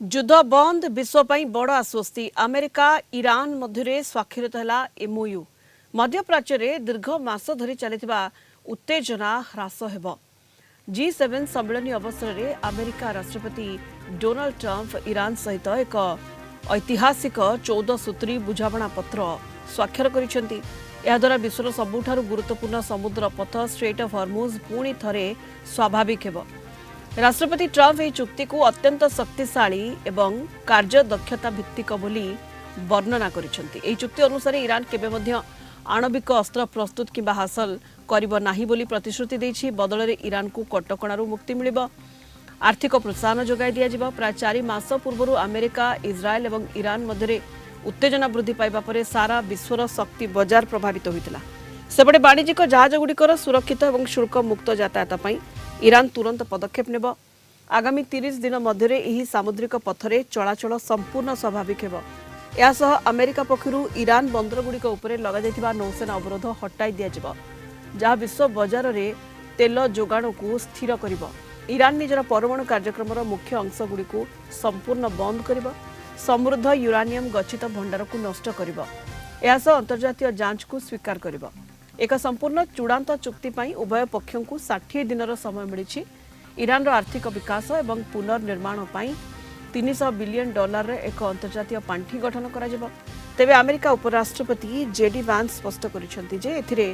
युद्ध बंद विश्व ପାଇଁ ବଡ଼ ଆଶ୍ୱସ୍ତି ଆମେରିକା ଇରାନ ମଧ୍ୟରେ ସ୍ୱାକ୍ଷରିତ ହେଲା ଏମଓୟୁ ମଧ୍ୟପ୍ରାଚ୍ୟରେ ଦୀର୍ଘ ମାସ ଧରି ଚାଲିଥିବା ଉତ୍ତେଜନା ହ୍ରାସ ହେବ G7 ସମ୍ମିଳନୀ ଅବସରରେ ଆମେରିକା ରାଷ୍ଟ୍ରପତି ଡୋନାଲ୍ଡ ଟ୍ରମ୍ପ ଇରାନ ସହିତ ଏକ ଐତିହାସିକ 14 ସୂତ୍ରୀ ବୁଝାମଣା ପତ୍ର ସ୍ୱାକ୍ଷର କରିଛନ୍ତି ଏହାଦ୍ୱାରା ବିଶ୍ୱର ସବୁଠାରୁ ଗୁରୁତ୍ୱପୂର୍ଣ୍ଣ ସମୁଦ୍ର ପଥ ଷ୍ଟ୍ରେଟ୍ ଅଫ୍ ହର୍ମୁଜ ପୁଣି ଥରେ ସ୍ୱାଭାବିକ ହେବ राष्ट्रपति ट्रम्प यह चुक्ति को अत्यंत शक्तिशाली एवं कार्यदक्षता भित्तिक बोली वर्णना करिसेंति एही चुक्ति अनुसार ईरान केबे मध्य आणविक अस्त्र प्रस्तुत किंबा हासिल करिबो नाही बोली प्रतिश्रुति दैछि बदलरे ईरान को कटकणारू मुक्ति मिलिबो आर्थिक प्रोत्साहन जोगाई दिया जिवो प्राय 4 मास पूर्व अमेरिका इजराइल एवं ईरान मध्य उत्तेजना वृद्धि पाइबा परे सारा विश्वर शक्ति बाजार प्रभावित होइतिला सेपटे वाणिज्यिक जहाज गुड़िकर सुरक्षित और शुल्क मुक्त यातायात पई ईरान तुरंत पदक्षेप नेब आगामी 30 दिन मध्य यह सामुद्रिक पथरे चलाचल संपूर्ण स्वाभाविक हेब यासह अमेरिका पक्षरु ईरान बंदरगुड़िक उपरे लगाଯାଇଥିବା नौसेना अवरोध हटाई दिया जहाँ विश्व बजार में तेल जोगाण को स्थिर करिब ईरान निजर परमाणु कार्यक्रम मुख्य अंशगुड़ी संपूर्ण बंद करिब समृद्ध यूरानियम गच्छित भंडार को नष्ट करिब यासह अंतर्जातीय जांच को स्वीकार करिब एक संपूर्ण चूड़ांत चुक्ति पाई उभय पक्षों को 60 दिन समय मिली ईरान आर्थिक विकास और पुनर्निर्माण पाई $300 बिलियन एक अंतर्जातीय पांठी गठन करा तेबे अमेरिका उपराष्ट्रपति जेडी वांस स्पष्ट करिसेंति जे एथिरे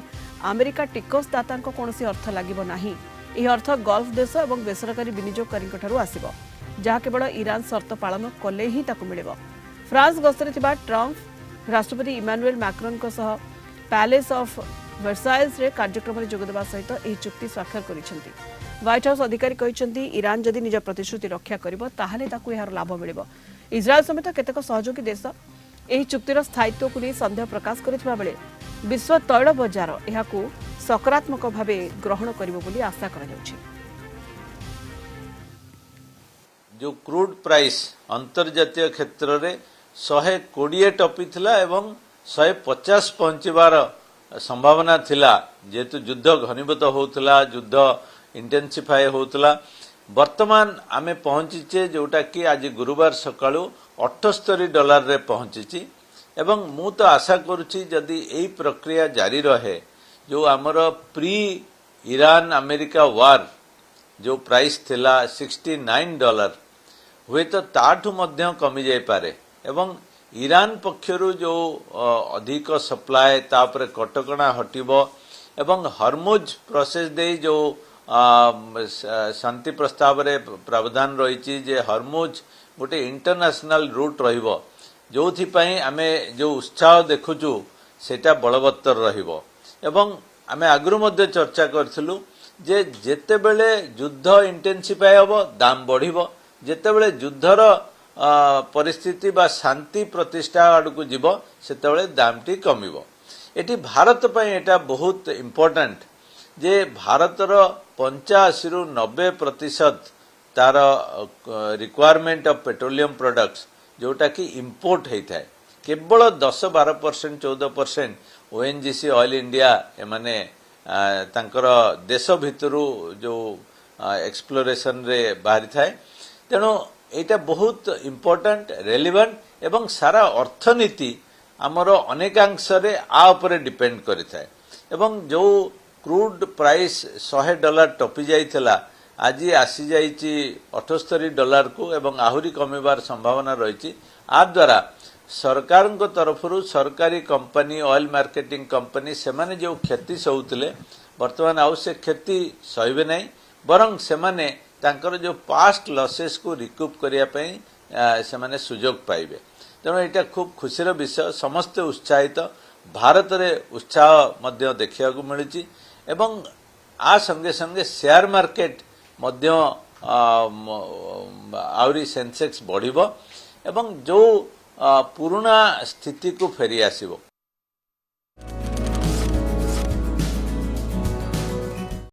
अमेरिका टिकसदाता कोनोसी अर्थ लागिबो नाही यह अर्थ गल्फ देश और बेसरकारी विनियोगकारी आसिबो जहाँ केवल ईरान शर्त पालन कले ही ताकू मिलिबो फ्रांस गस्तरे थिबा ट्रम्प राष्ट्रपति इमानुएल मैक्रोन को सह पैलेस ऑफ वर्साइल्स रे कार्यक्रम में जोगदेवा सहित यह चुक्ति स्वाक्षर करिसेंति व्हाइट हाउस अधिकारी कहते ईरान जदि निज प्रतिश्रुति रक्षा करिबो ताहाले ताकू यार लाभ मिलिबो इजराइल समेत केतेक सहयोगी देश यह चुक्तिर स्थायित्व को नहीं संदेह प्रकाश करथिबा बेले विश्व तैल बजार एहाकू सकारात्मक भावे ग्रहण करिबो बोली आशा करा जाउछि जो क्रूड प्राइस अंतर्जातीय क्षेत्र रे 120 टपी थिला एवं 150 पहुंचबार संभावना थिला जेतु युद्ध घनीभूत होउतला युद्ध इंटेंसिफाई होउतला वर्तमान आमे पहुंचीचे जोटा कि आज गुरुवार सकाळू $78 रे पहुंचीची एवं मु तो आशा करूची जदि एई प्रक्रिया जारी रहे जो हमर प्री ईरान अमेरिका वार जो प्राइस थिला $69 हुए तो ताठू मध्य कमी जाय पारे एवं ईरान पक्षरु जो अधिक सप्लाय तापर कटकणा हटिबो एवं हरमुज प्रोसेस दे जो शांति प्रस्ताव रे प्रावधान रही जे हरमुज गोटे इंटरनेशनल रूट रहिबो जोथि पई आमे जो उत्साह देखुचु सेटा बलवत्तर रहिबो एवं आमे आगरु मध्ये चर्चा करथिलु जे जेते बेले युद्ध इंटेंसिफाई होबो दाम बढ़िबो जेते बेले युद्धर परिस्थिति बा शांति प्रतिष्ठा आड़क जीव से दामटी कमिबो एटी भारत पई एटा बहुत इम्पोर्टेंट जे भारतर 85 ରୁ 90% तार रिक्वायरमेंट ऑफ पेट्रोलियम प्रोडक्ट्स जोटा कि इंपोर्ट होता है केवल 10-12% 14% ओएनजीसी ऑयल इंडिया एमाने तांकर देश भितरु जो एक्सप्लोरेशन रे बाहरी थाए तेणु एटा बहुत इम्पोर्टेंट रेलिवेंट एवं सारा अर्थनीति आमर अनेकांश रे आ उपरे डिपेंड करिथाए एवं जो क्रूड प्राइस $100 टपी जाइथिला आज आसी जाइछि $78 को एवं आहुरी कमिबार संभावना रही आ द्वारा सरकार तरफरु सरकारी कंपनी ऑयल मार्केटिंग कंपनी से माने जो क्षति सहुतले वर्तमान आउ से क्षति सहिबे नहीं बरं से माने तांकर जो पास्ट लॉसेस को रिकूप करिया पई से माने सुजोग पाइबे तेणु एटा खूब खुशीर विषय समस्त उत्साहित भारत रे उत्साह मध्य देखिया को मिलुची एवं आ संगे संगे शेयर मार्केट मध्य आउरी सेंसेक्स बढ़िबो एवं जो पुराना स्थिति को फेरी आसीबो